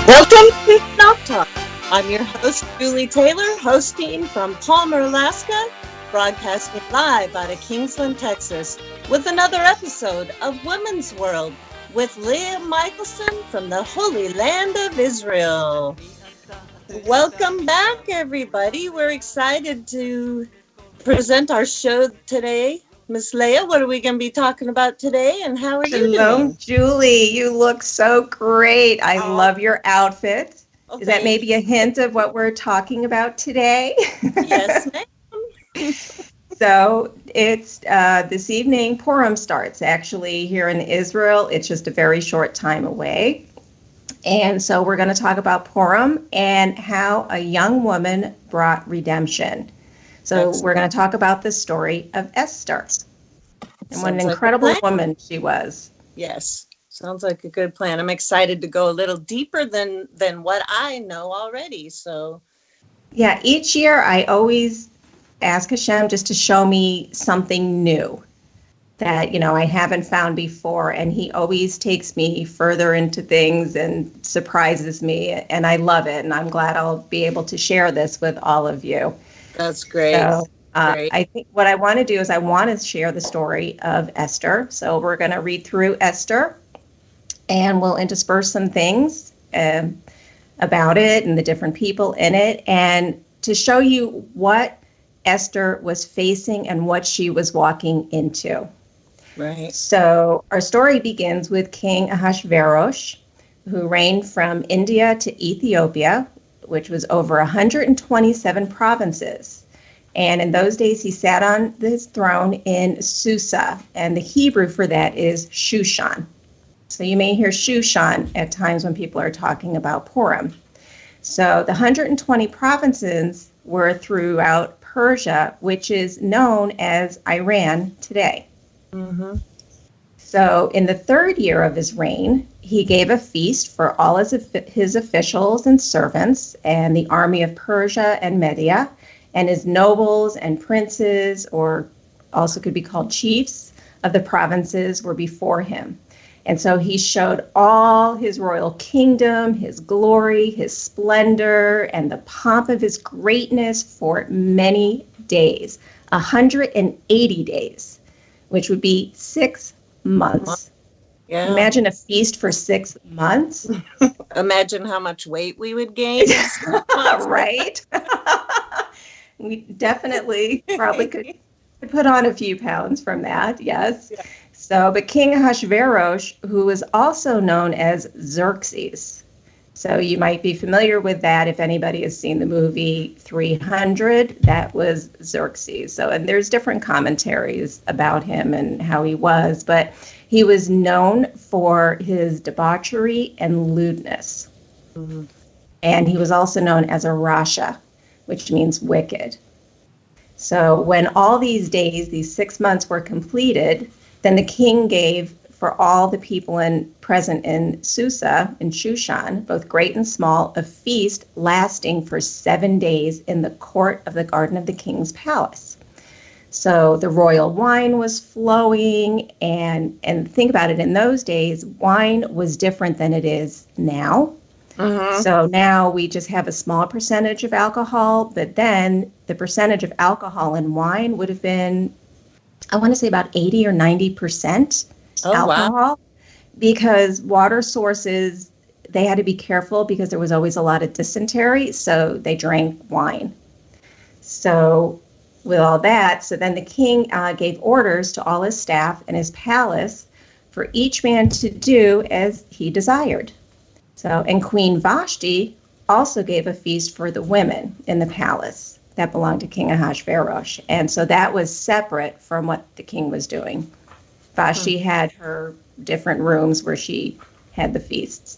Welcome to Knock Talk. I'm your host, JulieTaylor, hosting from Palmer, Alaska, broadcasting live out of Kingsland, Texas, with another episode of Women's World with Leah Michaelson from the Holy Land of Israel. Welcome back, everybody. We're excited to present our show today. Miss Leah, what are we going to be talking about today, and how are you doing? Hello, Julie. You look so great. I love your outfit. Oh, Is that maybe a hint of what we're talking about today? Yes, ma'am. So it's this evening, Purim starts actually here in Israel. It's just a very short time away. And so we're going to talk about Purim and how a young woman brought redemption. So we're going to talk about the story of Esther. And what an incredible woman she was. Yes, sounds like a good plan. I'm excited to go a little deeper than what I know already. So, yeah, each year I always ask Hashem just to show me something new that, I haven't found before. And he always takes me further into things and surprises me. And I love it. And I'm glad I'll be able to share this with all of you. That's great. So, I think what I want to do is I want to share the story of Esther. So we're going to read through Esther and we'll intersperse some things about it and the different people in it, and to show you what Esther was facing and what she was walking into. Right. So our story begins with King Ahasuerus, who reigned from India to Ethiopia, which was over 127 provinces. And in those days, he sat on his throne in Susa, and the Hebrew for that is Shushan. So you may hear Shushan at times when people are talking about Purim. So the 120 provinces were throughout Persia, which is known as Iran today. Mm-hmm. So in the third year of his reign, he gave a feast for all his officials and servants and the army of Persia and Media, and his nobles and princes, or also could be called chiefs, of the provinces were before him. And so he showed all his royal kingdom, his glory, his splendor, and the pomp of his greatness for many days, 180 days, which would be 6 months. Yeah. Imagine a feast for 6 months. Imagine how much weight we would gain. Right? We definitely probably could put on a few pounds from that, yes. Yeah. So, but King Ahasuerus, who was also known as Xerxes. So you might be familiar with that if anybody has seen the movie 300, that was Xerxes. So, and there's different commentaries about him and how he was, but he was known for his debauchery and lewdness. Mm-hmm. And he was also known as a Rasha, which means wicked. So when all these days, these 6 months were completed, then the king gave for all the people present in Susa, in Shushan, both great and small, a feast lasting for 7 days in the court of the garden of the king's palace. So the royal wine was flowing, and think about it, in those days, wine was different than it is now. Mm-hmm. So now we just have a small percentage of alcohol, but then the percentage of alcohol in wine would have been, I want to say about 80 or 90% alcohol. Wow. Because water sources, they had to be careful because there was always a lot of dysentery, so they drank wine. So with all that, so then the king gave orders to all his staff and his palace for each man to do as he desired. So, and Queen Vashti also gave a feast for the women in the palace that belonged to King Ahasuerus. And so that was separate from what the king was doing. Vashti had her different rooms where she had the feasts.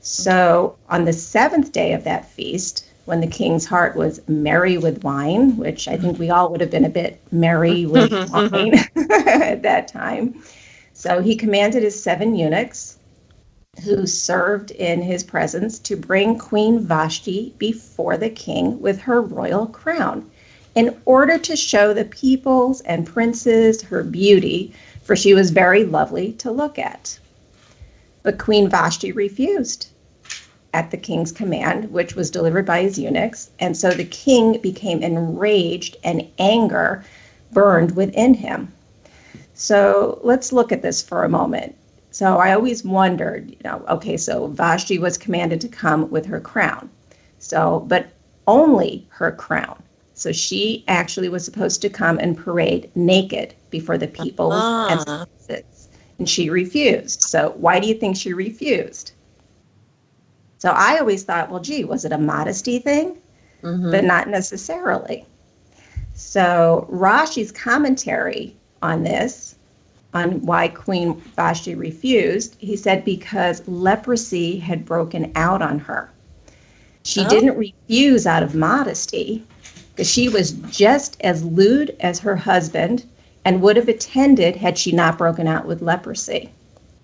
So on the 7th day of that feast, when the king's heart was merry with wine, which I think we all would have been a bit merry with wine at that time. So he commanded his 7 eunuchs who served in his presence to bring Queen Vashti before the king with her royal crown, in order to show the peoples and princes her beauty, for she was very lovely to look at. But Queen Vashti refused. at the king's command, which was delivered by his eunuchs. And so the king became enraged, and anger burned within him. So let's look at this for a moment. So I always wondered, okay, so Vashti was commanded to come with her crown. But only her crown. So she actually was supposed to come and parade naked before the people and citizens, and she refused. So why do you think she refused? So I always thought, well, gee, was it a modesty thing? But not necessarily. So Rashi's commentary on this, on why Queen Vashti refused, he said because leprosy had broken out on her. She didn't refuse out of modesty, because she was just as lewd as her husband and would have attended had she not broken out with leprosy.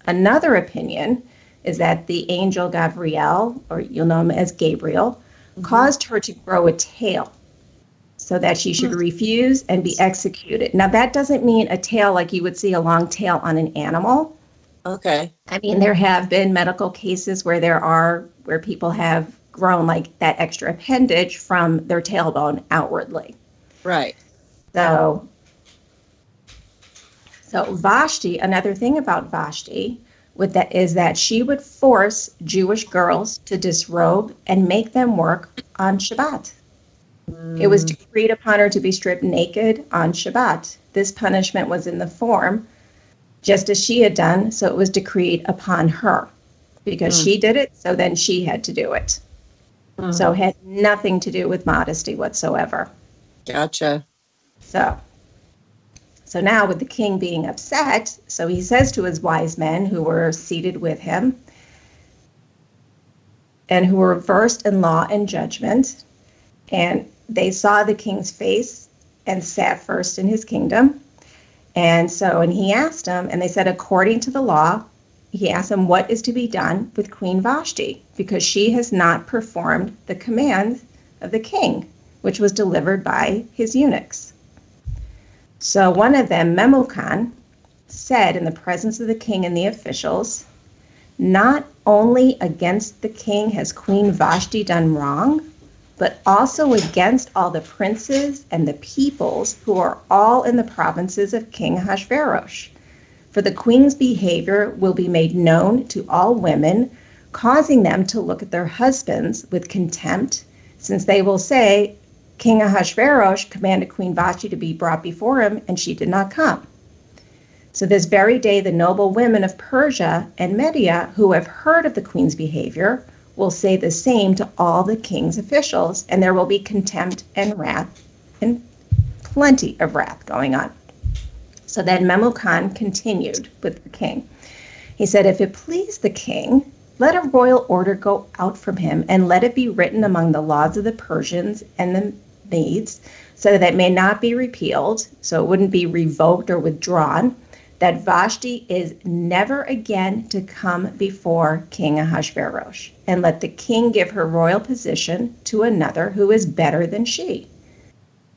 Another opinion is that the angel Gavriel, or you'll know him as Gabriel, caused her to grow a tail so that she should refuse and be executed. Now, that doesn't mean a tail like you would see a long tail on an animal. Okay. I mean, there have been medical cases where people have grown like that extra appendage from their tailbone outwardly. Right. So Vashti, another thing about Vashti is that she would force Jewish girls to disrobe and make them work on Shabbat. It was decreed upon her to be stripped naked on Shabbat. This punishment was in the form, just as she had done, so it was decreed upon her. Because she did it, so then she had to do it. So it had nothing to do with modesty whatsoever. Gotcha. So now with the king being upset, so he says to his wise men who were seated with him and who were versed in law and judgment, and they saw the king's face and sat first in his kingdom. And he asked them, and they said, according to the law, he asked them what is to be done with Queen Vashti, because she has not performed the command of the king, which was delivered by his eunuchs. So one of them, Memucan, said in the presence of the king and the officials, not only against the king has Queen Vashti done wrong, but also against all the princes and the peoples who are all in the provinces of King Ahasuerus. For the queen's behavior will be made known to all women, causing them to look at their husbands with contempt, since they will say, King Ahasuerus commanded Queen Vashti to be brought before him, and she did not come. So this very day, the noble women of Persia and Media, who have heard of the queen's behavior, will say the same to all the king's officials, and there will be contempt and wrath, and plenty of wrath going on. So then Memucan continued with the king. He said, if it please the king, let a royal order go out from him, and let it be written among the laws of the Persians and the Medes, so that it may not be repealed, so it wouldn't be revoked or withdrawn, that Vashti is never again to come before King Ahasuerus, and let the king give her royal position to another who is better than she.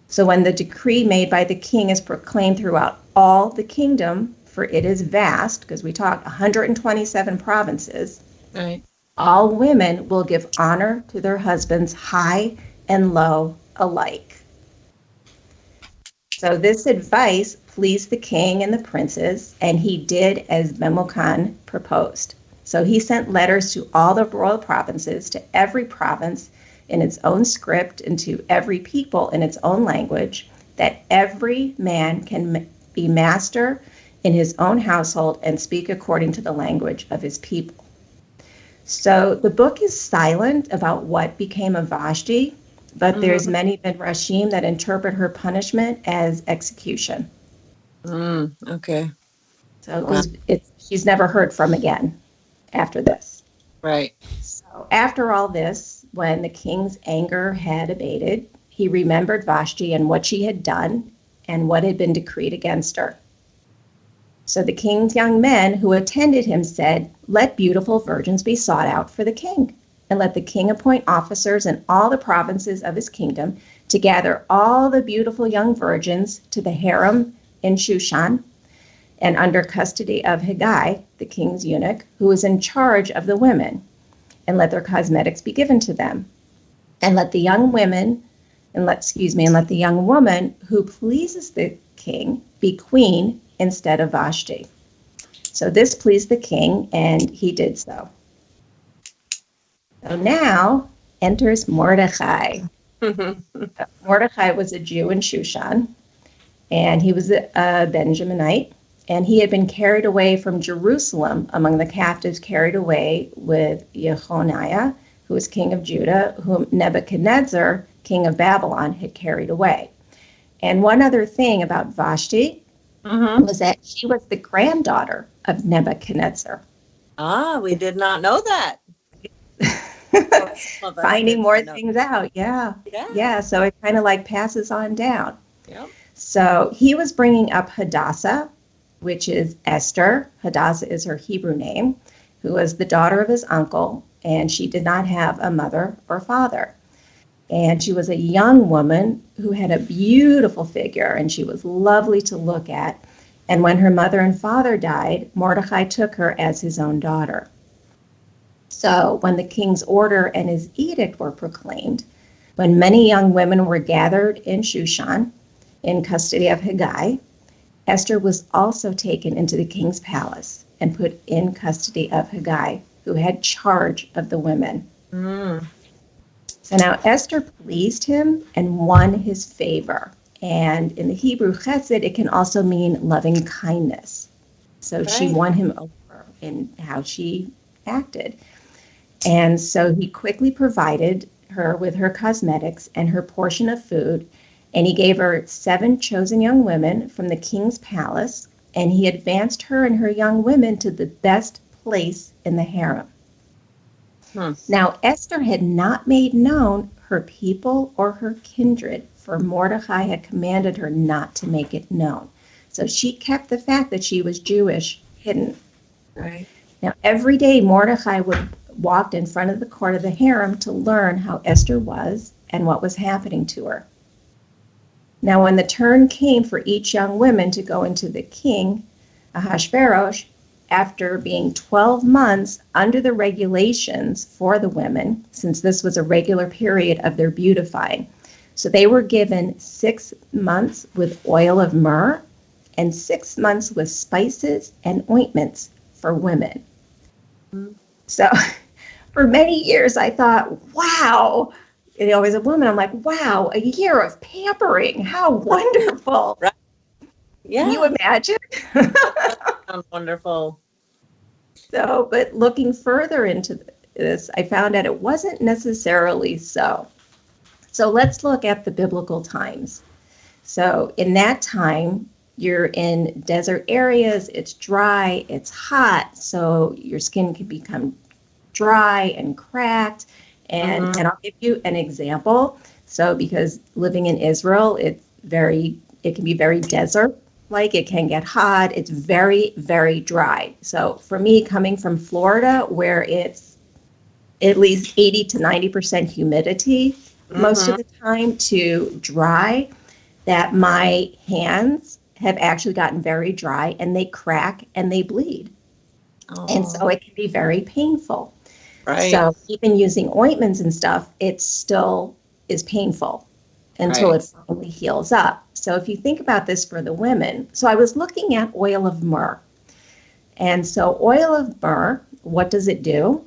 So when the decree made by the king is proclaimed throughout all the kingdom, for it is vast, because we talk 127 provinces, right, all women will give honor to their husbands, high and low alike. So this advice pleased the king and the princes, and he did as Memucan proposed. So he sent letters to all the royal provinces, to every province in its own script, and to every people in its own language, that every man can be master in his own household and speak according to the language of his people. So the book is silent about what became of Vashti, but there's many midrashim that interpret her punishment as execution. Okay. So she's never heard from again after this. Right. So after all this, when the king's anger had abated, he remembered Vashti and what she had done and what had been decreed against her. So the king's young men who attended him said, let beautiful virgins be sought out for the king, and let the king appoint officers in all the provinces of his kingdom to gather all the beautiful young virgins to the harem in Shushan, and under custody of Haggai, the king's eunuch, who was in charge of the women. and let their cosmetics be given to them. And let the young women, and let the young woman who pleases the king be queen instead of Vashti. So this pleased the king, and he did so. So now enters Mordecai. Mordecai was a Jew in Shushan, and he was a Benjaminite, and he had been carried away from Jerusalem among the captives, carried away with Jehoniah, who was king of Judah, whom Nebuchadnezzar, king of Babylon, had carried away. And one other thing about Vashti was that she was the granddaughter of Nebuchadnezzar. Ah, we did not know that. Finding more things out, yeah. So it kind of like passes on down. Yep. So he was bringing up Hadassah, which is Esther. Hadassah is her Hebrew name, who was the daughter of his uncle, and she did not have a mother or father. And she was a young woman who had a beautiful figure, and she was lovely to look at. And when her mother and father died, Mordecai took her as his own daughter. So when the king's order and his edict were proclaimed, when many young women were gathered in Shushan in custody of Hegai, Esther was also taken into the king's palace and put in custody of Hegai, who had charge of the women. So now Esther pleased him and won his favor. And in the Hebrew chesed, it can also mean loving kindness. So she won him over in how she acted. And so he quickly provided her with her cosmetics and her portion of food. And he gave her 7 chosen young women from the king's palace. And he advanced her and her young women to the best place in the harem. Now, Esther had not made known her people or her kindred, for Mordecai had commanded her not to make it known. So she kept the fact that she was Jewish hidden. Right. Now, every day Mordecai walked in front of the court of the harem to learn how Esther was and what was happening to her. Now, when the turn came for each young woman to go into the king, Ahasuerus, after being 12 months under the regulations for the women, since this was a regular period of their beautifying. So they were given 6 months with oil of myrrh and 6 months with spices and ointments for women. So for many years, I thought, wow, as a woman, I'm like, wow, a year of pampering. How wonderful. Right. Yeah. Can you imagine? That sounds wonderful. So, but looking further into this, I found out it wasn't necessarily so. So let's look at the biblical times. So in that time, you're in desert areas, it's dry, it's hot, so your skin can become dry and cracked. And I'll give you an example. So because living in Israel, it can be very desert. Like it can get hot. It's very, very dry. So for me, coming from Florida, where it's at least 80 to 90% humidity most of the time, to dry, that my hands have actually gotten very dry and they crack and they bleed. And so it can be very painful. Right. So even using ointments and stuff, it still is painful until it finally heals up. So if you think about this for the women, so I was looking at oil of myrrh. And so oil of myrrh, what does it do?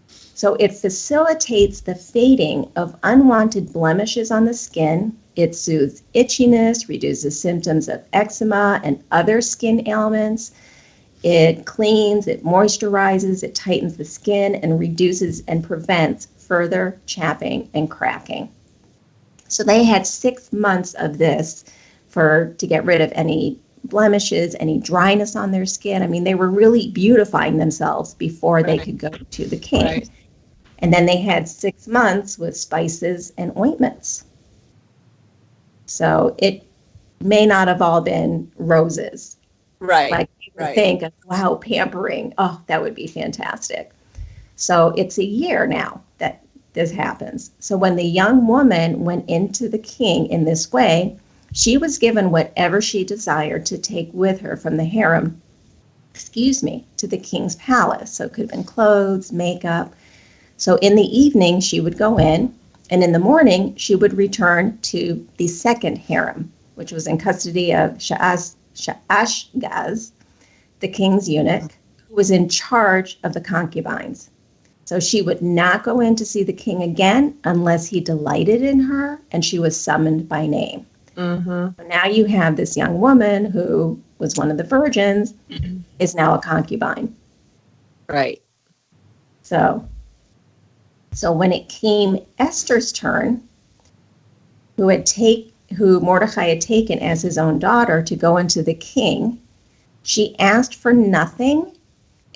So it facilitates the fading of unwanted blemishes on the skin. It soothes itchiness, reduces symptoms of eczema and other skin ailments. It cleans, it moisturizes, it tightens the skin, and reduces and prevents further chapping and cracking. So they had 6 months of this to get rid of any blemishes, any dryness on their skin. I mean, they were really beautifying themselves before they could go to the king. Right. And then they had 6 months with spices and ointments. So it may not have all been roses. Right. Like you would think of, wow, pampering. Oh, that would be fantastic. So it's a year now that this happens. So when the young woman went into the king in this way, she was given whatever she desired to take with her from the harem, to the king's palace. So it could have been clothes, makeup. So in the evening, she would go in, and in the morning, she would return to the second harem, which was in custody of Shaashgaz, the king's eunuch, who was in charge of the concubines. So she would not go in to see the king again unless he delighted in her and she was summoned by name. So now you have this young woman who was one of the virgins, is now a concubine. Right. So when it came Esther's turn, who Mordecai had taken as his own daughter to go into the king, she asked for nothing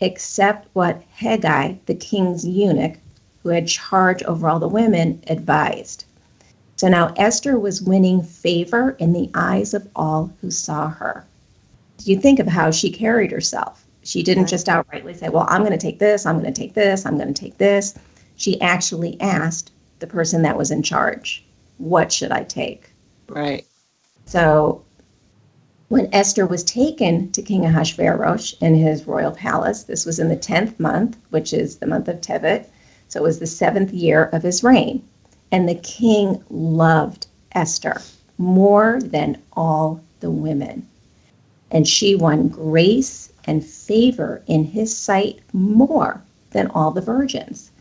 except what Haggai, the king's eunuch, who had charge over all the women, advised. So now Esther was winning favor in the eyes of all who saw her. Do you think of how she carried herself? She didn't just outrightly say, well, I'm going to take this, I'm going to take this, I'm going to take this. She actually asked the person that was in charge, what should I take? Right. So when Esther was taken to King Ahasuerus in his royal palace, this was in the 10th month, which is the month of Tevet. So it was the 7th year of his reign. And the king loved Esther more than all the women. And she won grace and favor in his sight more than all the virgins,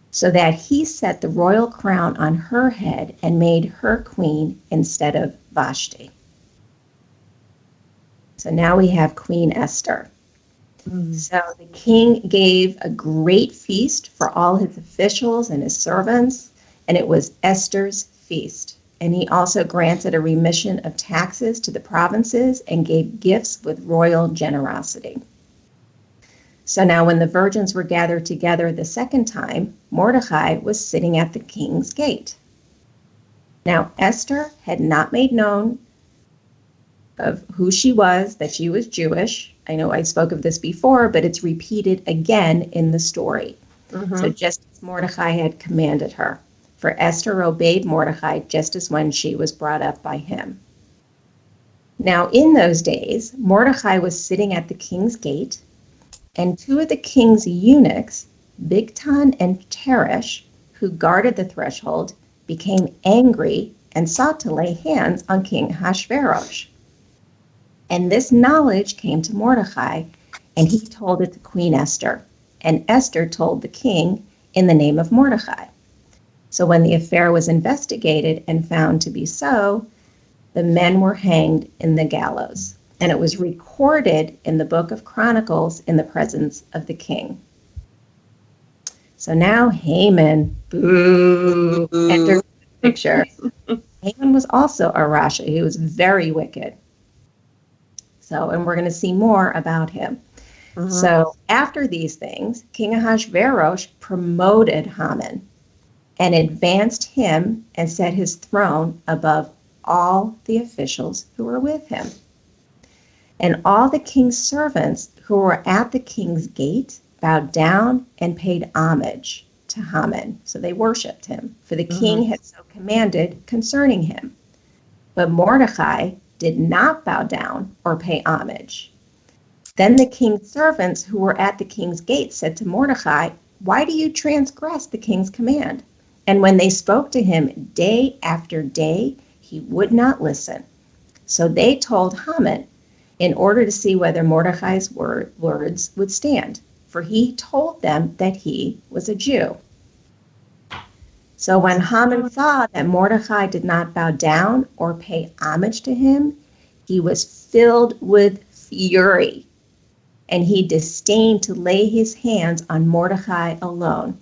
so that he set the royal crown on her head and made her queen instead of Vashti. So now we have Queen Esther. So the king gave a great feast for all his officials and his servants, and it was Esther's feast. And he also granted a remission of taxes to the provinces and gave gifts with royal generosity. So now when the virgins were gathered together the second time, Mordecai was sitting at the king's gate. Now Esther had not made known of who she was, that she was Jewish. I know I spoke of this before, but it's repeated again in the story. So just as Mordecai had commanded her. For Esther obeyed Mordecai just as when she was brought up by him. Now in those days, Mordecai was sitting at the king's gate, and two of the king's eunuchs, Bigtan and Teresh, who guarded the threshold, became angry and sought to lay hands on King Ahasuerus. And this knowledge came to Mordecai, and he told it to Queen Esther. And Esther told the king in the name of Mordecai. So when the affair was investigated and found to be so, the men were hanged in the gallows. And it was recorded in the book of Chronicles in the presence of the king. So now Haman, boo, enters the picture. Haman was also a Rasha. He was very wicked. So, and we're going to see more about him. So after these things, King Ahasuerus promoted Haman and advanced him and set his throne above all the officials who were with him. And all the king's servants who were at the king's gate bowed down and paid homage to Haman. So they worshipped him, for the king had so commanded concerning him. But Mordecai did not bow down or pay homage. Then the king's servants who were at the king's gate said to Mordecai, "Why do you transgress the king's command?" And when they spoke to him day after day, he would not listen. So they told Haman in order to see whether Mordecai's words would stand, for he told them that he was a Jew. So when Haman saw that Mordecai did not bow down or pay homage to him, he was filled with fury, and he disdained to lay his hands on Mordecai alone.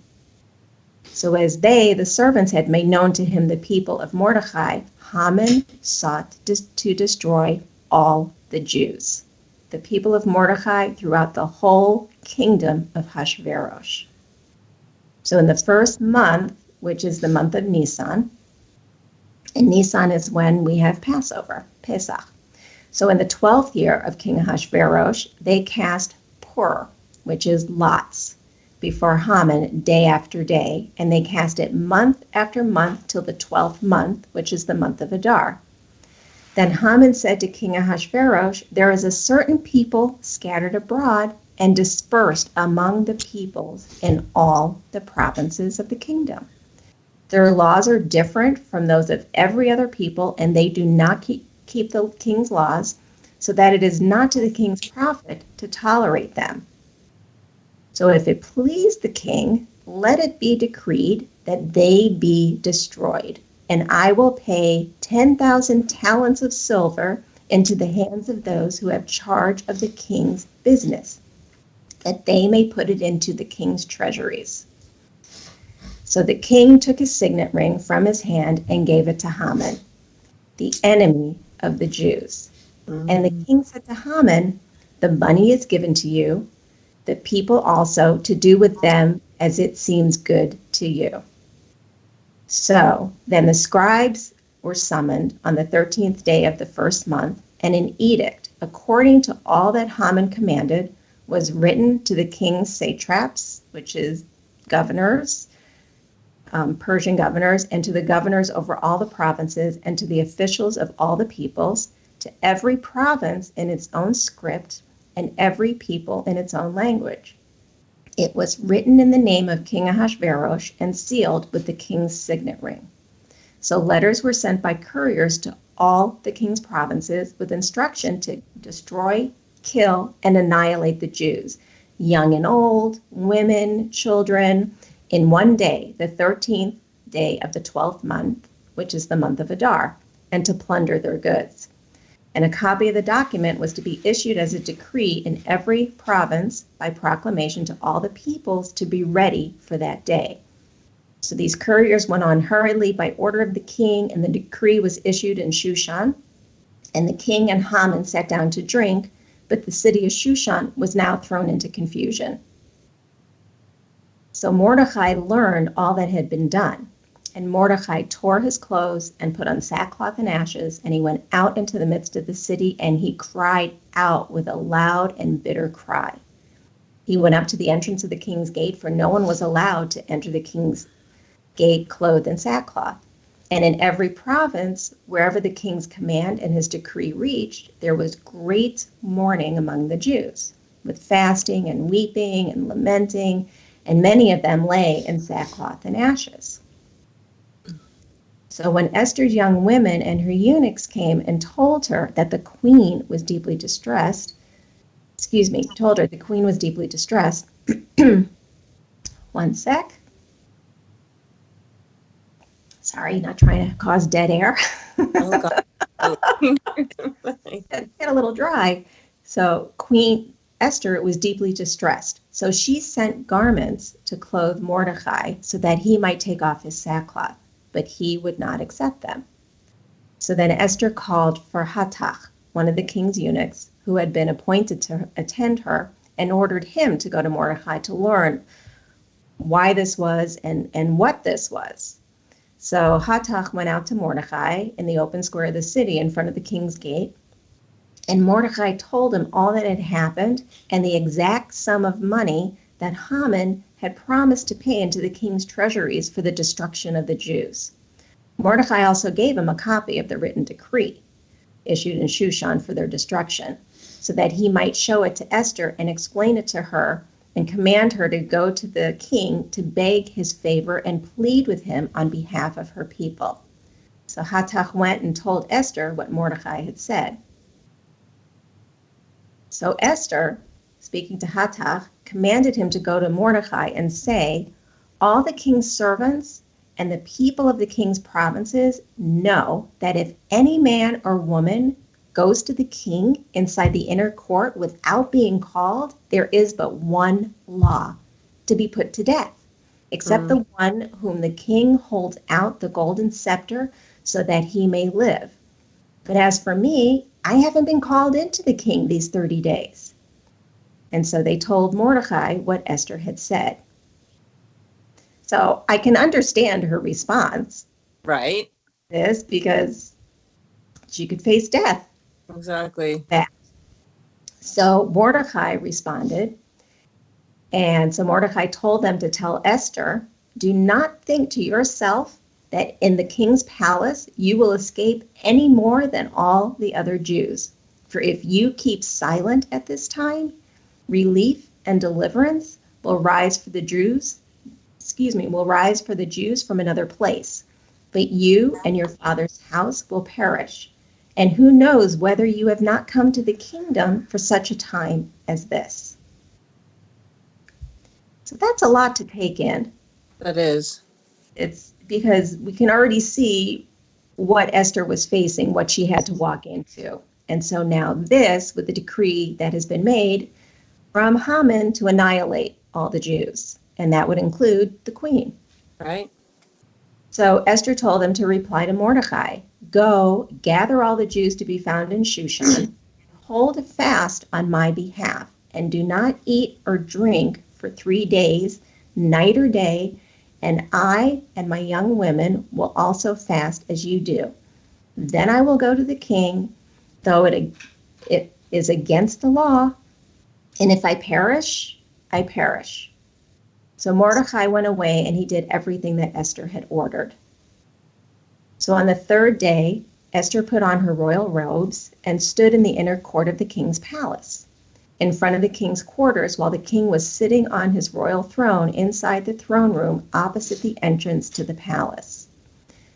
So as they, the servants, had made known to him the people of Mordecai, Haman sought to destroy all the Jews, the people of Mordecai throughout the whole kingdom of Ahasuerus. So in the first month, which is the month of Nisan, and Nisan is when we have Passover, Pesach. So in the 12th year of King Ahasuerus, they cast Purim, which is lots, before Haman day after day, and they cast it month after month till the 12th month, which is the month of Adar. Then Haman said to King Ahasuerus, "There is a certain people scattered abroad and dispersed among the peoples in all the provinces of the kingdom. Their laws are different from those of every other people, and they do not keep the king's laws, so that it is not to the king's profit to tolerate them. So if it please the king, let it be decreed that they be destroyed, and I will pay 10,000 talents of silver into the hands of those who have charge of the king's business, that they may put it into the king's treasuries. So the king took his signet ring from his hand and gave it to Haman, the enemy of the Jews. And the king said to Haman, the money is given to you, the people also, to do with them as it seems good to you. So then the scribes were summoned on the 13th day of the first month, and an edict, according to all that Haman commanded, was written to the king's satraps, which is governors, Persian governors, and to the governors over all the provinces, and to the officials of all the peoples, to every province in its own script, and every people in its own language. It was written in the name of King Ahasuerus and sealed with the king's signet ring. So letters were sent by couriers to all the king's provinces with instruction to destroy, kill, and annihilate the Jews, young and old, women, children, in one day, the 13th day of the 12th month, which is the month of Adar, and to plunder their goods. And a copy of the document was to be issued as a decree in every province by proclamation to all the peoples to be ready for that day. So these couriers went on hurriedly by order of the king, and the decree was issued in Shushan. And the king and Haman sat down to drink, but the city of Shushan was now thrown into confusion. So Mordecai learned all that had been done. And Mordecai tore his clothes and put on sackcloth and ashes, and he went out into the midst of the city, and he cried out with a loud and bitter cry. He went up to the entrance of the king's gate, for no one was allowed to enter the king's gate clothed in sackcloth. And in every province, wherever the king's command and his decree reached, there was great mourning among the Jews, with fasting and weeping and lamenting, and many of them lay in sackcloth and ashes. So when Esther's young women and her eunuchs came and told her that the queen was deeply distressed, one sec. Sorry, not trying to cause dead air. Oh, God. Get a little dry. So Queen Esther was deeply distressed. So she sent garments to clothe Mordecai so that he might take off his sackcloth, but he would not accept them. So then Esther called for Hathach, one of the king's eunuchs, who had been appointed to attend her, and ordered him to go to Mordecai to learn why this was and what this was. So Hathach went out to Mordecai in the open square of the city in front of the king's gate, and Mordecai told him all that had happened and the exact sum of money that Haman had promised to pay into the king's treasuries for the destruction of the Jews. Mordecai also gave him a copy of the written decree issued in Shushan for their destruction, so that he might show it to Esther and explain it to her and command her to go to the king to beg his favor and plead with him on behalf of her people. So Hathach went and told Esther what Mordecai had said. So Esther, speaking to Hathach, commanded him to go to Mordecai and say, all the king's servants and the people of the king's provinces know that if any man or woman goes to the king inside the inner court without being called, there is but one law, to be put to death, except the one whom the king holds out the golden scepter so that he may live. But as for me, I haven't been called into the king these 30 days. And so they told Mordecai what Esther had said. So I can understand her response. Right. This because she could face death. Exactly. So Mordecai responded. And so Mordecai told them to tell Esther, do not think to yourself that in the king's palace you will escape any more than all the other Jews. For if you keep silent at this time, Relief and deliverance will rise for the Jews, from another place. But you and your father's house will perish. And who knows whether you have not come to the kingdom for such a time as this. So that's a lot to take in. That is. It's because we can already see what Esther was facing, what she had to walk into. And so now this, with the decree that has been made from Haman to annihilate all the Jews, and that would include the queen. Right. So Esther told him to reply to Mordecai, go, gather all the Jews to be found in Shushan, hold a fast on my behalf, and do not eat or drink for 3 days, night or day, and I and my young women will also fast as you do. Then I will go to the king, though it is against the law, and if I perish, I perish. So Mordecai went away and he did everything that Esther had ordered. So on the 3rd day, Esther put on her royal robes and stood in the inner court of the king's palace, in front of the king's quarters, while the king was sitting on his royal throne inside the throne room opposite the entrance to the palace.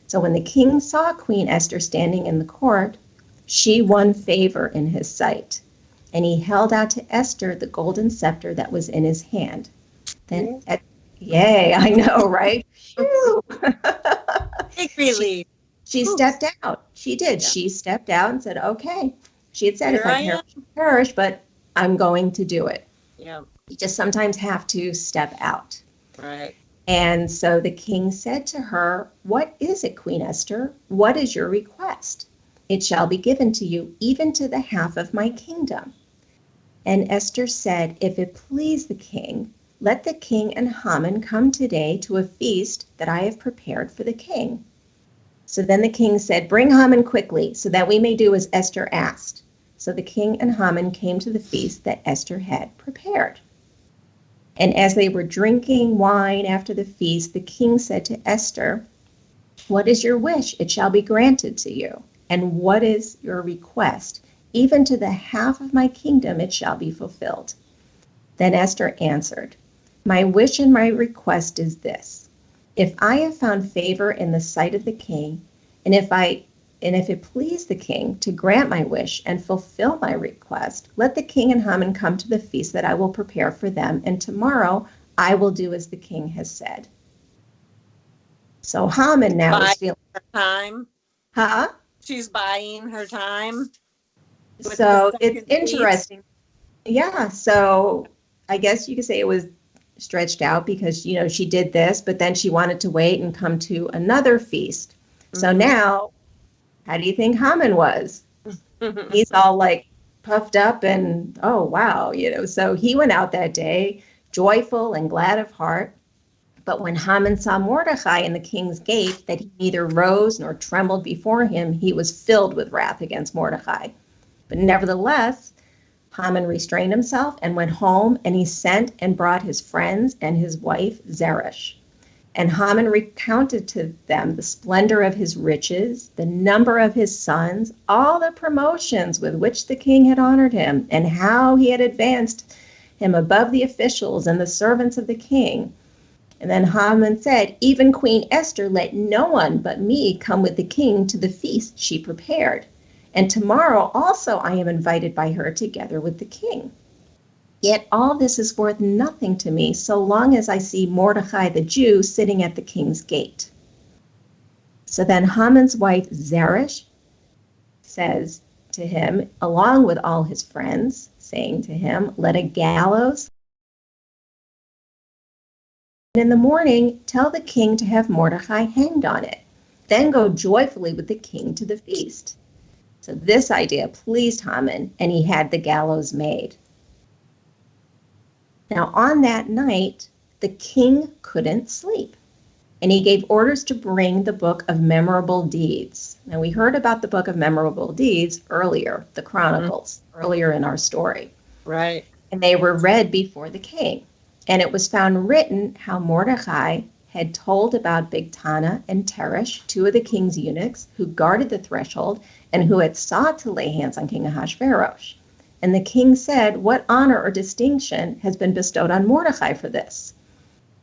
So when the king saw Queen Esther standing in the court, she won favor in his sight, and he held out to Esther the golden scepter that was in his hand. Then, yay, I know, right? Big relief. She stepped out. She did. Yeah. She stepped out and said, okay. She had said, Here if I perish, but I'm going to do it. Yeah. You just sometimes have to step out. Right. And so the king said to her, what is it, Queen Esther? What is your request? It shall be given to you, even to the half of my kingdom. And Esther said, if it please the king, let the king and Haman come today to a feast that I have prepared for the king. So then the king said, bring Haman quickly, so that we may do as Esther asked. So the king and Haman came to the feast that Esther had prepared. And as they were drinking wine after the feast, the king said to Esther, what is your wish? It shall be granted to you. And what is your request? Even to the half of my kingdom it shall be fulfilled. Then Esther answered, my wish and my request is this. If I have found favor in the sight of the king, and if it please the king to grant my wish and fulfill my request, let the king and Haman come to the feast that I will prepare for them, and tomorrow I will do as the king has said. So Haman now is feeling her time. Huh? She's buying her time. So it's interesting. Yeah, so I guess you could say it was stretched out because, she did this, but then she wanted to wait and come to another feast. Mm-hmm. So now, how do you think Haman was? He's all like puffed up and, oh, wow, so he went out that day joyful and glad of heart. But when Haman saw Mordecai in the king's gate, that he neither rose nor trembled before him, he was filled with wrath against Mordecai. But nevertheless, Haman restrained himself and went home, and he sent and brought his friends and his wife Zeresh. And Haman recounted to them the splendor of his riches, the number of his sons, all the promotions with which the king had honored him, and how he had advanced him above the officials and the servants of the king. And then Haman said, even Queen Esther let no one but me come with the king to the feast she prepared. And tomorrow also I am invited by her together with the king. Yet all this is worth nothing to me so long as I see Mordecai the Jew sitting at the king's gate. So then Haman's wife Zeresh says to him, along with all his friends, saying to him, let a gallows. And in the morning, tell the king to have Mordecai hanged on it. Then go joyfully with the king to the feast. So this idea pleased Haman, and he had the gallows made. Now on that night, the king couldn't sleep, and he gave orders to bring the book of memorable deeds. Now we heard about the book of memorable deeds earlier, the Chronicles, earlier in our story. Right. And they were read before the king. And it was found written how Mordecai had told about Bigtana and Teresh, two of the king's eunuchs who guarded the threshold and who had sought to lay hands on King Ahasuerus. And the king said, "What honor or distinction has been bestowed on Mordecai for this?"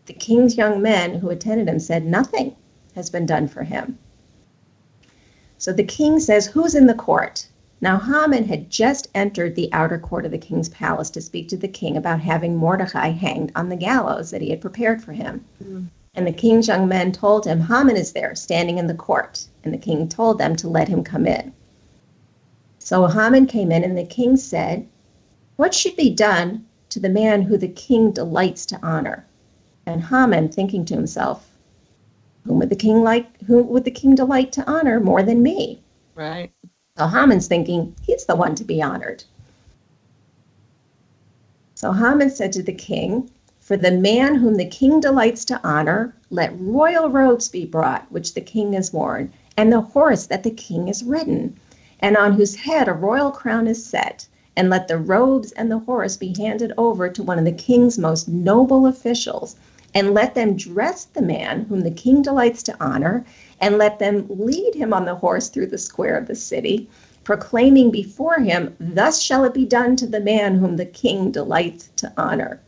The king's young men who attended him said, "Nothing has been done for him." So the king says, "Who's in the court?" Now Haman had just entered the outer court of the king's palace to speak to the king about having Mordecai hanged on the gallows that he had prepared for him. And the king's young men told him, "Haman is there, standing in the court." And the king told them to let him come in. So Haman came in, and the king said, "What should be done to the man who the king delights to honor?" And Haman, thinking to himself, who would the king delight to honor more than me? Right. So Haman's thinking, he's the one to be honored. So Haman said to the king, "For the man whom the king delights to honor, let royal robes be brought, which the king has worn, and the horse that the king has ridden, and on whose head a royal crown is set, and let the robes and the horse be handed over to one of the king's most noble officials, and let them dress the man whom the king delights to honor, and let them lead him on the horse through the square of the city, proclaiming before him, 'Thus shall it be done to the man whom the king delights to honor.'"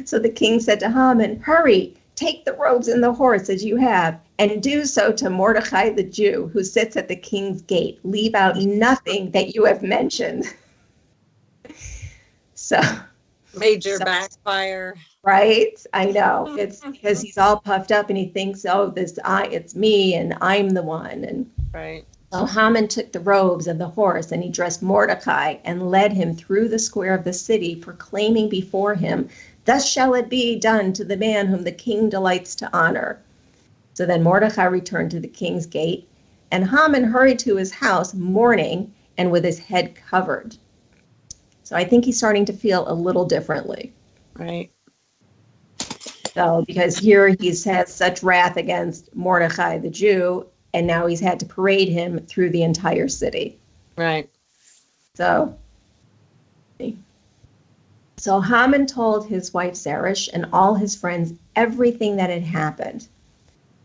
So the king said to Haman, "Hurry, take the robes and the horse as you have, and do so to Mordecai the Jew, who sits at the king's gate. Leave out nothing that you have mentioned." So Major backfire. Right? I know. It's because he's all puffed up and he thinks, "Oh, it's me and I'm the one." And right. So Haman took the robes and the horse, and he dressed Mordecai and led him through the square of the city, proclaiming before him, "Thus shall it be done to the man whom the king delights to honor." So then Mordecai returned to the king's gate, and Haman hurried to his house mourning and with his head covered. So I think he's starting to feel a little differently. Right. So because here he has such wrath against Mordecai the Jew, and now he's had to parade him through the entire city. Right. So Haman told his wife Zeresh and all his friends everything that had happened.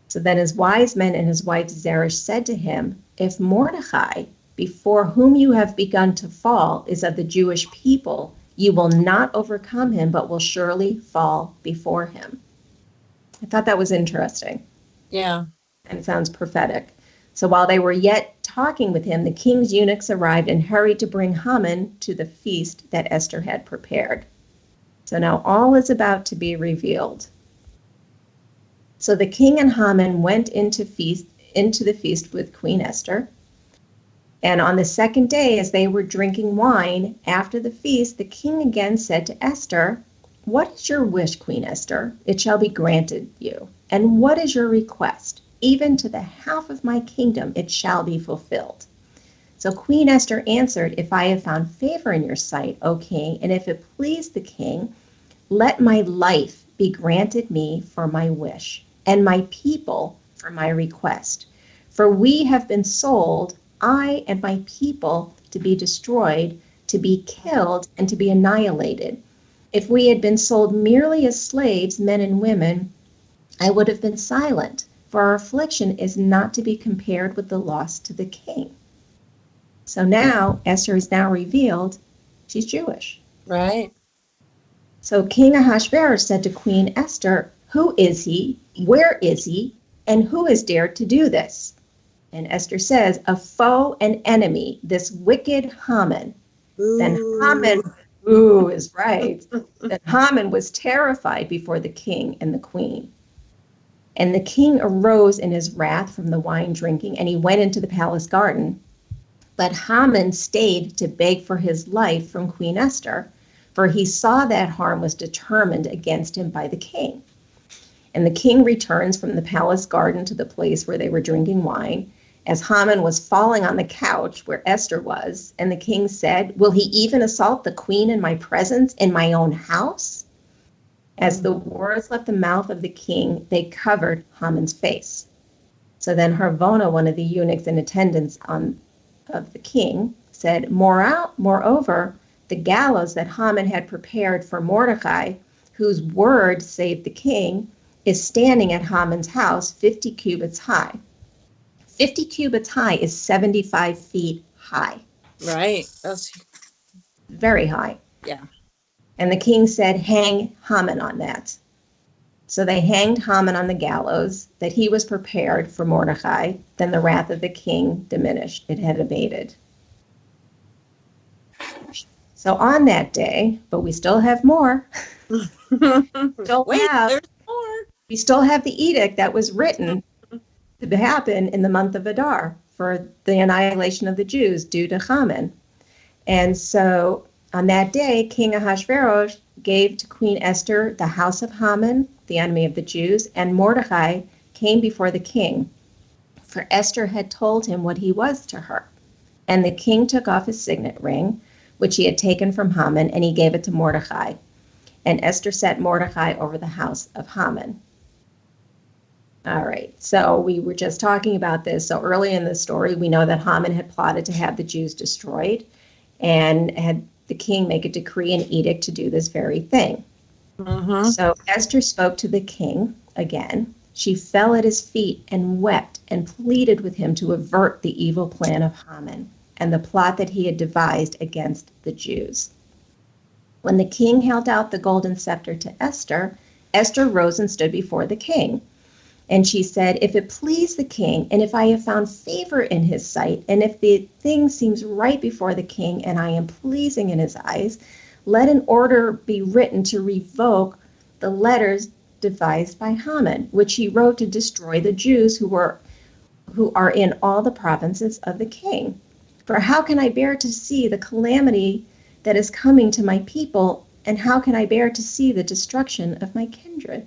So then his wise men and his wife Zeresh said to him, "If Mordecai, before whom you have begun to fall, is of the Jewish people, you will not overcome him, but will surely fall before him." I thought that was interesting. Yeah. And it sounds prophetic. So while they were yet talking with him, the king's eunuchs arrived and hurried to bring Haman to the feast that Esther had prepared. So now all is about to be revealed. So the king and Haman went into the feast with Queen Esther. And on the second day, as they were drinking wine after the feast, the king again said to Esther, "What is your wish, Queen Esther? It shall be granted you. And what is your request? Even to the half of my kingdom it shall be fulfilled." So Queen Esther answered, "If I have found favor in your sight, O king, and if it please the king, let my life be granted me for my wish, and my people for my request. For we have been sold, I and my people, to be destroyed, to be killed, and to be annihilated. If we had been sold merely as slaves, men and women, I would have been silent, for our affliction is not to be compared with the loss to the king." So now, Esther is now revealed, she's Jewish. Right. So King Ahasuerus said to Queen Esther, "Who is he? Where is he? And who has dared to do this?" And Esther says, "A foe and enemy, this wicked Haman." Ooh. Then Haman, is right. Then Haman was terrified before the king and the queen. And the king arose in his wrath from the wine drinking, and he went into the palace garden. But Haman stayed to beg for his life from Queen Esther, for he saw that harm was determined against him by the king. And the king returns from the palace garden to the place where they were drinking wine, as Haman was falling on the couch where Esther was. And the king said, "Will he even assault the queen in my presence, in my own house?" As the words left the mouth of the king, they covered Haman's face. So then Harvona, one of the eunuchs in attendance of the king, said, "Moreover, the gallows that Haman had prepared for Mordecai, whose word saved the king, is standing at Haman's house 50 cubits high. 50 cubits high is 75 feet high." Right. That's Very high. yeah. And the king said, hang Haman on that. So they hanged Haman on the gallows, that he was prepared for Mordecai. Then the wrath of the king diminished. It had abated. So on that day, but we still have more. Wait, Have, there's more. we still have the edict that was written to happen in the month of Adar for the annihilation of the Jews due to Haman. And so on that day, King Ahasuerus gave to Queen Esther the house of Haman, the enemy of the Jews, and Mordecai came before the king, for Esther had told him what he was to her. And the king took off his signet ring, which he had taken from Haman, and he gave it to Mordecai. And Esther set Mordecai over the house of Haman. All right, so we were just talking about this. So early in the story, we know that Haman had plotted to have the Jews destroyed and had the king make a decree and edict to do this very thing. So Esther spoke to the king again. She fell at his feet and wept and pleaded with him to avert the evil plan of Haman and the plot that he had devised against the Jews. When the king held out the golden scepter to Esther, Esther rose and stood before the king. And she said, if it please the king, and if I have found favor in his sight, and if the thing seems right before the king, and I am pleasing in his eyes, let an order be written to revoke the letters devised by Haman, which he wrote to destroy the Jews who are in all the provinces of the king. For how can I bear to see the calamity that is coming to my people, and how can I bear to see the destruction of my kindred?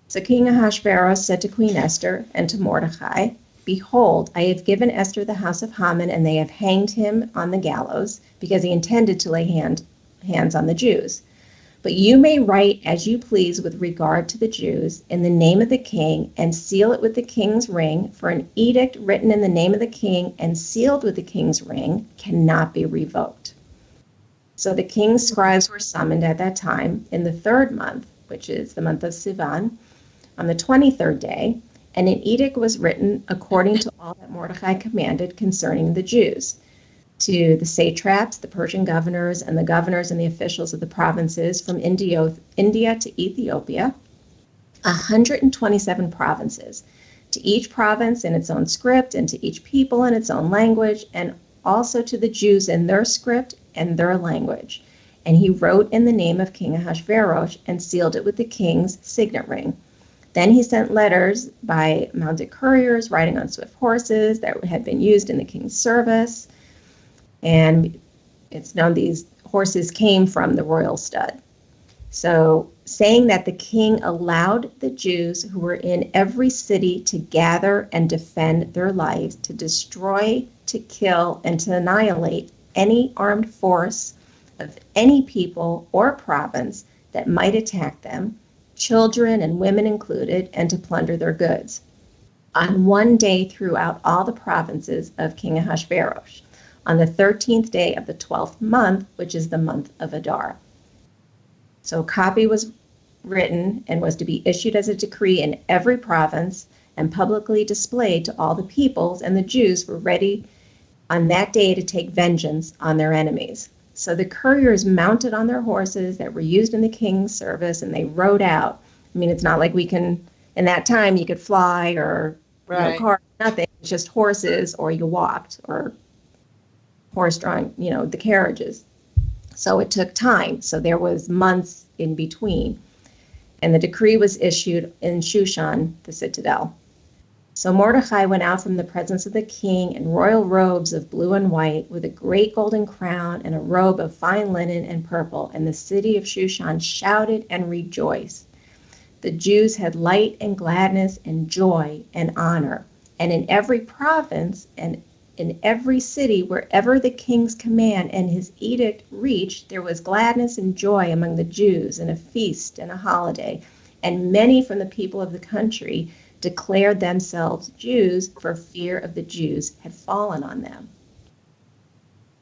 So King Ahasuerus said to Queen Esther and to Mordecai, behold, I have given Esther the house of Haman, and they have hanged him on the gallows, because he intended to lay hands on the Jews. But you may write as you please with regard to the Jews in the name of the king, and seal it with the king's ring, for an edict written in the name of the king and sealed with the king's ring cannot be revoked. So the king's scribes were summoned at that time in the 3rd month, which is the month of Sivan, on the 23rd day, and an edict was written according to all that Mordecai commanded concerning the Jews, to the satraps, the Persian governors, and the governors and the officials of the provinces from India to Ethiopia, 127 provinces, to each province in its own script, and to each people in its own language, and also to the Jews in their script and their language. And he wrote in the name of King Ahasuerus and sealed it with the king's signet ring. Then he sent letters by mounted couriers riding on swift horses that had been used in the king's service. And it's known these horses came from the royal stud. So saying that the king allowed the Jews who were in every city to gather and defend their lives, to destroy, to kill, and to annihilate any armed force of any people or province that might attack them, children and women included, and to plunder their goods, on one day throughout all the provinces of King Ahasuerus, on the 13th day of the 12th month, which is the month of Adar. So a copy was written and was to be issued as a decree in every province and publicly displayed to all the peoples, and the Jews were ready on that day to take vengeance on their enemies. So the couriers mounted on their horses that were used in the king's service, and they rode out. I mean, it's not like we can, in that time, you could fly or no car, nothing. It's just horses, or you walked, or horse-drawn, the carriages. So it took time. So there was months in between. And the decree was issued in Shushan, the citadel. So Mordecai went out from the presence of the king in royal robes of blue and white, with a great golden crown and a robe of fine linen and purple, and the city of Shushan shouted and rejoiced. The Jews had light and gladness and joy and honor, and in every province and in every city, wherever the king's command and his edict reached, there was gladness and joy among the Jews, and a feast and a holiday, and many from the people of the country declared themselves Jews, for fear of the Jews had fallen on them.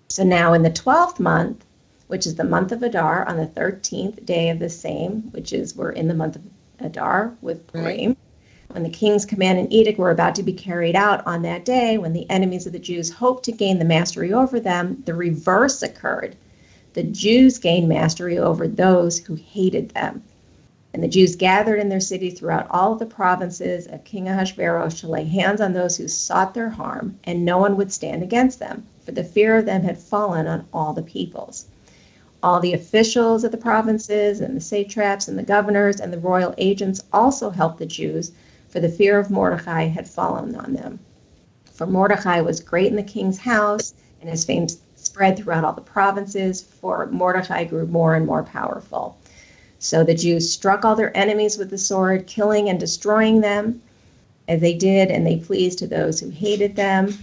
So now in the 12th month, which is the month of Adar, on the 13th day of the same, which is we're in the month of Adar with Purim, When the king's command and edict were about to be carried out on that day, when the enemies of the Jews hoped to gain the mastery over them, the reverse occurred. The Jews gained mastery over those who hated them. And the Jews gathered in their city throughout all of the provinces of King Ahasuerus to lay hands on those who sought their harm, and no one would stand against them, for the fear of them had fallen on all the peoples. All the officials of the provinces and the satraps and the governors and the royal agents also helped the Jews, for the fear of Mordecai had fallen on them. For Mordecai was great in the king's house, and his fame spread throughout all the provinces, for Mordecai grew more and more powerful. So the Jews struck all their enemies with the sword, killing and destroying them as they did, and they pleased to those who hated them.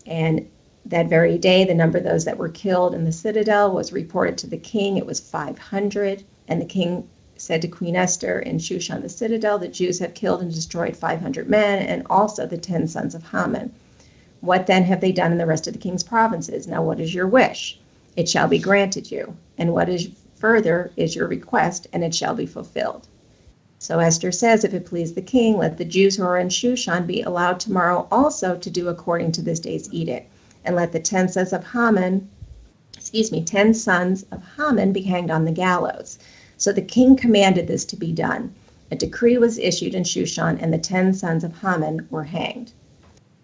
And that very day, the number of those that were killed in the citadel was reported to the king. It was 500. And the king said to Queen Esther in Shushan the citadel, the Jews have killed and destroyed 500 men, and also the 10 sons of Haman. What then have they done in the rest of the king's provinces? Now what is your wish? It shall be granted you. And what is further is your request, and it shall be fulfilled. So Esther says, if it please the king, let the Jews who are in Shushan be allowed tomorrow also to do according to this day's edict. And let the 10 sons of Haman be hanged on the gallows. So the king commanded this to be done. A decree was issued in Shushan, and the 10 sons of Haman were hanged.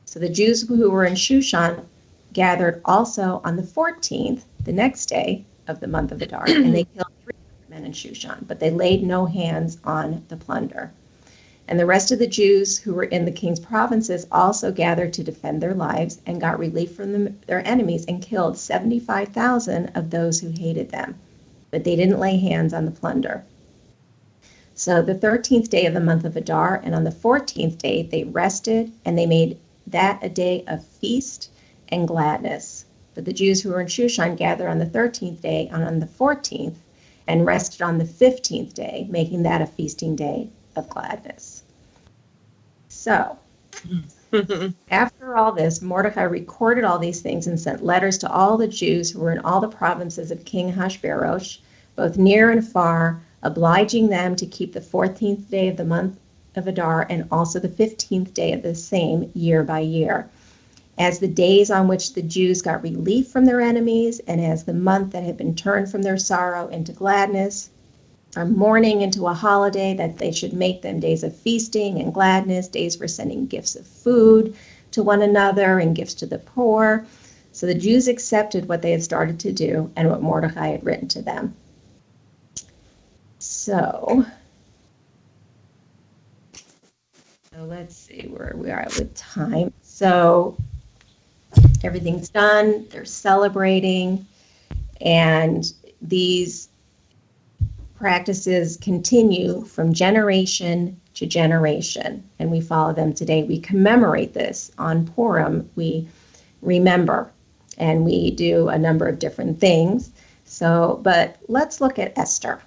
So the Jews who were in Shushan gathered also on the 14th, the next day of the month of Adar, and they killed 300 men in Shushan, but they laid no hands on the plunder. And the rest of the Jews who were in the king's provinces also gathered to defend their lives and got relief from their enemies and killed 75,000 of those who hated them. But they didn't lay hands on the plunder. So the 13th day of the month of Adar, and on the 14th day they rested, and they made that a day of feast and gladness. But the Jews who were in Shushan gathered on the 13th day and on the 14th, and rested on the 15th day, making that a feasting day of gladness. So, after all this, Mordecai recorded all these things and sent letters to all the Jews who were in all the provinces of King Ahasuerus, both near and far, obliging them to keep the 14th day of the month of Adar and also the 15th day of the same year by year, as the days on which the Jews got relief from their enemies, and as the month that had been turned from their sorrow into gladness, from mourning into a holiday, that they should make them days of feasting and gladness, days for sending gifts of food to one another and gifts to the poor. So the Jews accepted what they had started to do and what Mordecai had written to them. So let's see where we are with time. So everything's done, they're celebrating, and these practices continue from generation to generation, and we follow them today. We commemorate this on Purim. We remember, and we do a number of different things. So, but let's look at Esther.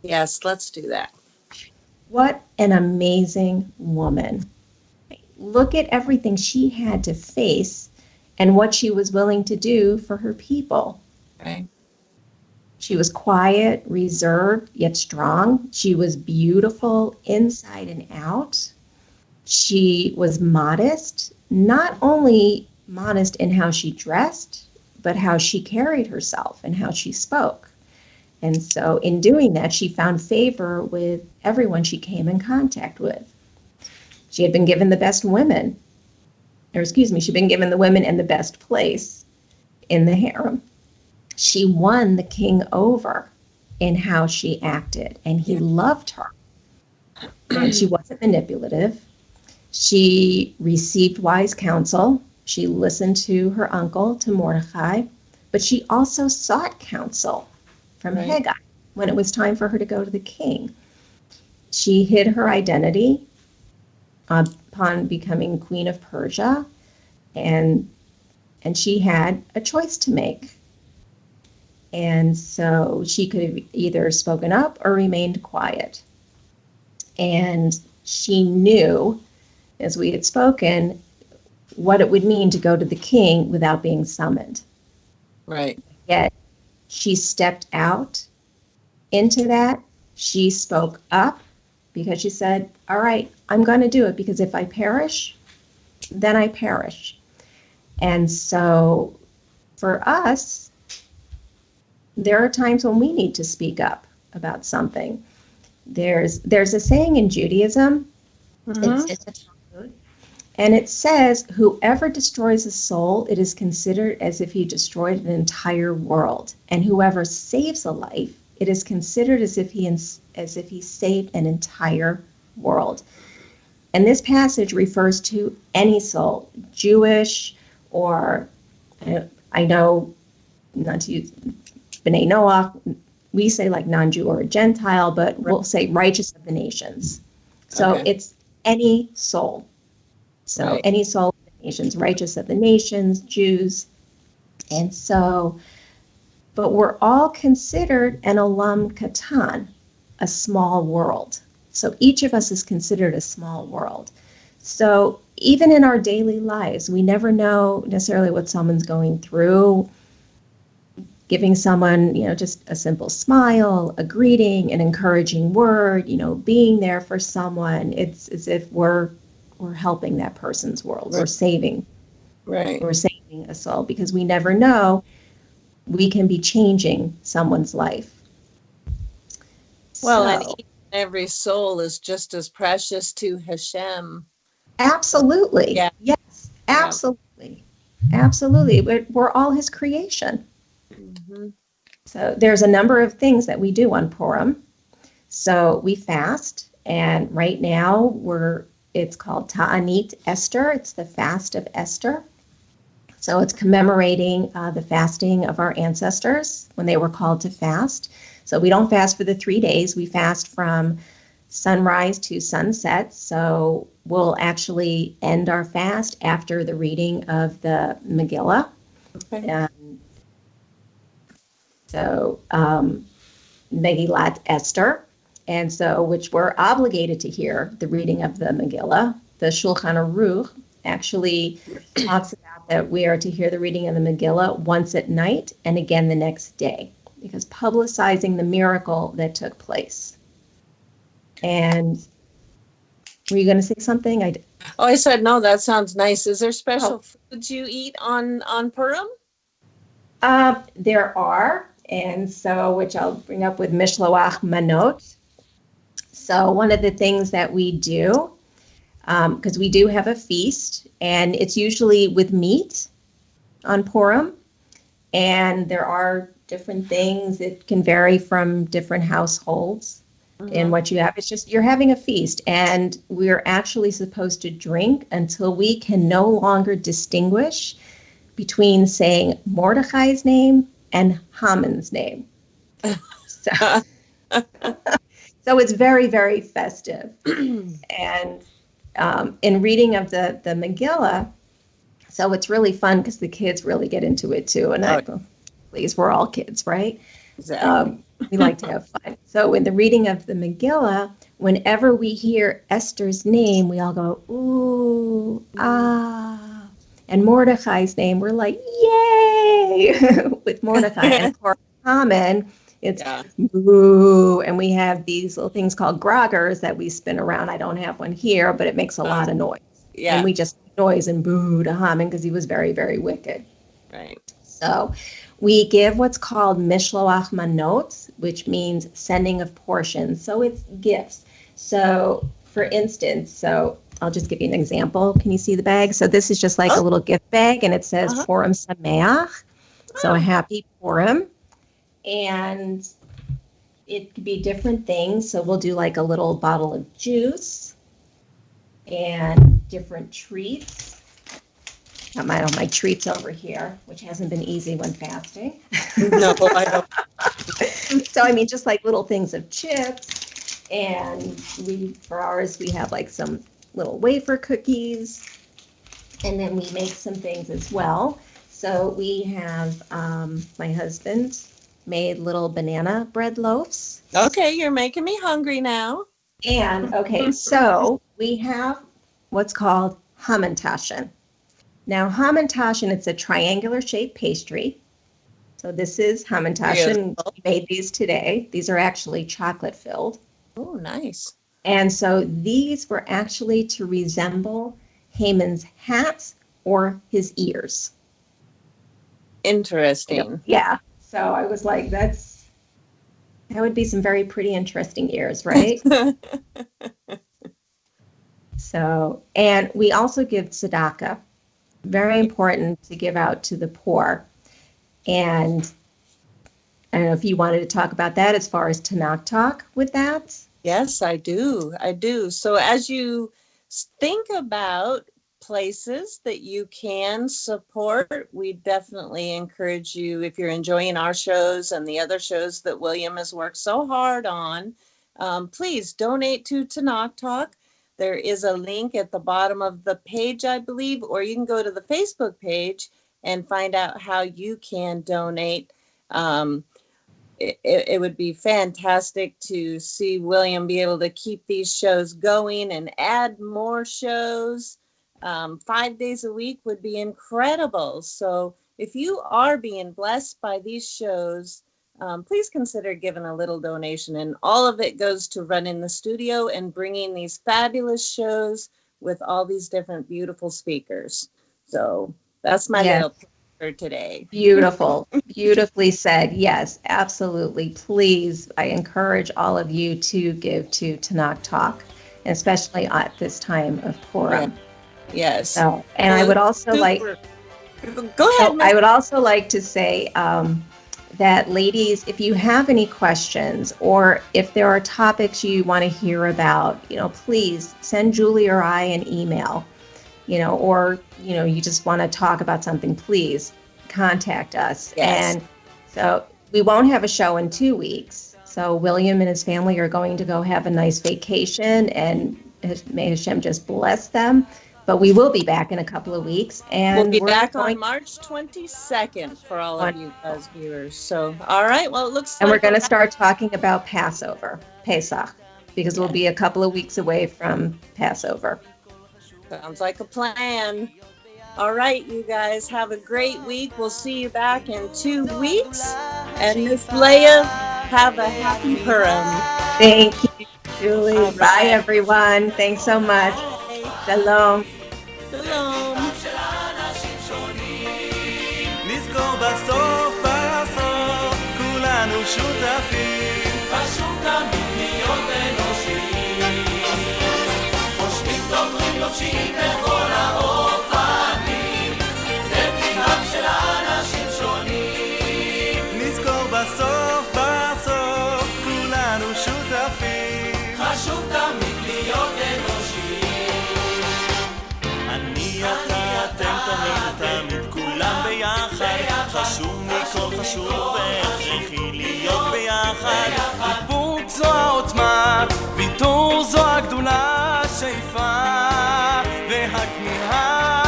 Yes, let's do that. What an amazing woman. Look at everything she had to face and what she was willing to do for her people. Right. She was quiet, reserved, yet strong. She was beautiful inside and out. She was modest, not only modest in how she dressed, but how she carried herself and how she spoke. And so in doing that, she found favor with everyone she came in contact with. She had been given the best women, she'd been given the women in the best place in the harem. She won the king over in how she acted, and he loved her. And she wasn't manipulative. She received wise counsel. She listened to her uncle, to Mordecai, but she also sought counsel from Haggai when it was time for her to go to the king. She hid her identity upon becoming queen of Persia, and she had a choice to make. And so she could have either spoken up or remained quiet. And she knew, as we had spoken, what it would mean to go to the king without being summoned. Right. Yet she stepped out into that. She spoke up because she said, all right, I'm going to do it, because if I perish, then I perish. And so for us, there are times when we need to speak up about something. There's a saying in Judaism, it's in the Talmud, and it says, whoever destroys a soul, it is considered as if he destroyed an entire world. And whoever saves a life, it is considered as if he saved an entire world. And this passage refers to any soul, Jewish, or I know, not to use B'nai Noach, we say like non-Jew or a Gentile, but we'll say righteous of the nations. So it's any soul. So any soul of the nations, righteous of the nations, Jews. And so, but we're all considered an olam katan, a small world. So each of us is considered a small world. So even in our daily lives, we never know necessarily what someone's going through. Giving someone, just a simple smile, a greeting, an encouraging word, being there for someone. It's as if we're helping that person's world. We're saving a soul, because we never know, we can be changing someone's life. Well, and each and every soul is just as precious to Hashem. Absolutely. Yeah. Yes, absolutely. Yeah. Absolutely. We're all his creation. Mm-hmm. So there's a number of things that we do on Purim. So we fast, and right now it's called Ta'anit Esther. It's the fast of Esther. So it's commemorating the fasting of our ancestors when they were called to fast. So we don't fast for the 3 days. We fast from sunrise to sunset. So we'll actually end our fast after the reading of the Megillah. Okay. So Megillat Esther, and so which we're obligated to hear the reading of the Megillah. The Shulchan Aruch actually talks about that we are to hear the reading of the Megillah once at night and again the next day, because publicizing the miracle that took place. And were you going to say something? I said no. That sounds nice. Is there special foods you eat on Purim? There are, and so which I'll bring up with Mishloach Manot. So one of the things that we do, because we do have a feast, and it's usually with meat on Purim, and there are different things. It can vary from different households in what you have. It's just you're having a feast, and we're actually supposed to drink until we can no longer distinguish between saying Mordechai's name and Haman's name. So it's very, very festive. And in reading of the Megillah, so it's really fun because the kids really get into it too. And please, we're all kids, right? Exactly. We like to have fun. So in the reading of the Megillah, whenever we hear Esther's name, we all go, ooh, ah. And Mordechai's name, we're like, yay, with Mordechai. And of course, Haman, it's boo. And we have these little things called groggers that we spin around. I don't have one here, but it makes a lot of noise. Yeah. And we just noise and boo to Haman because he was very, very wicked. Right. So we give what's called Mishloach Manot, which means sending of portions. So it's gifts. So for instance, I'll just give you an example. Can you see the bag? So this is just like a little gift bag, and it says Purim Sameach. So a happy Purim. And it could be different things. So we'll do like a little bottle of juice and different treats. Got my treats over here, which hasn't been easy when fasting. No, I don't. So I mean, just like little things of chips, and for ours we have like some little wafer cookies, and then we make some things as well. So we have my husband made little banana bread loaves. Okay, you're making me hungry now. And so we have what's called hamantaschen. Now, hamantaschen, it's a triangular shaped pastry. So this is hamantaschen. We made these today. These are actually chocolate filled. Oh, nice. And so these were actually to resemble Haman's hats or his ears. Interesting. Yeah. So I was like, that would be some very pretty, interesting ears, right? So, and we also give tzedakah. Very important to give out to the poor. And I don't know if you wanted to talk about that as far as Tanakh talk with that. Yes, I do. I do. So as you think about places that you can support, we definitely encourage you, if you're enjoying our shows and the other shows that William has worked so hard on, please donate to Tanakh Talk. There is a link at the bottom of the page, I believe, or you can go to the Facebook page and find out how you can donate. It would be fantastic to see William be able to keep these shows going and add more shows. 5 days a week would be incredible. So if you are being blessed by these shows, please consider giving a little donation. And all of it goes to running the studio and bringing these fabulous shows with all these different beautiful speakers. So that's my little for today. Beautiful. Beautifully said. Yes, absolutely. Please, I encourage all of you to give to Tanakh Talk, especially at this time of Purim. Yes. So, and I would also Go ahead. I would also like to say that, ladies, if you have any questions or if there are topics you want to hear about, please send Julie or I an email. Or, you just want to talk about something, please contact us. Yes. And so we won't have a show in 2 weeks. So William and his family are going to go have a nice vacation, and may Hashem just bless them. But we will be back in a couple of weeks. And we'll be back on March 22nd for all of you guys viewers. So, all right. Well, it looks and we're going to start talking about Passover, Pesach, because we'll be a couple of weeks away from Passover. Sounds like a plan. All right, you guys, have a great week. We'll see you back in 2 weeks. And Miss Leah, have a happy Purim. Thank you, Julie. Right. Bye, everyone. Thanks so much. Shalom. Shalom. לובשים בכל האופנים, זה פניהם של אנשים שונים. נזכור בסוף, כולנו שותפים. חשוב תמיד להיות אנושיים. אני, אתה, אתם, תמיד, כולם ביחד. חשוב מכל חשוב והכרחי להיות ביחד. איפוק זו העוצמה, ויתור זו הגדולה, שאיפה והכמיהה.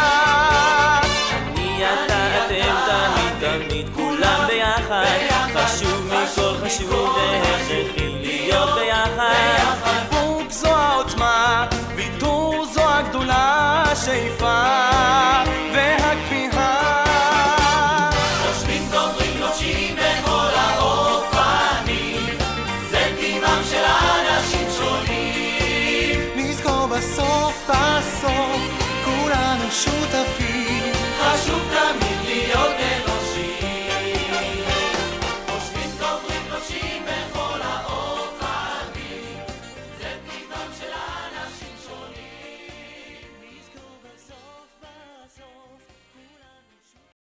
אני, אתה, אתם, תמיד, כולם ביחד. חשוב מכל חשוב והכרחי להיות ביחד. איפוק זו העוצמה, ויתור זו הגדולה, שאיפה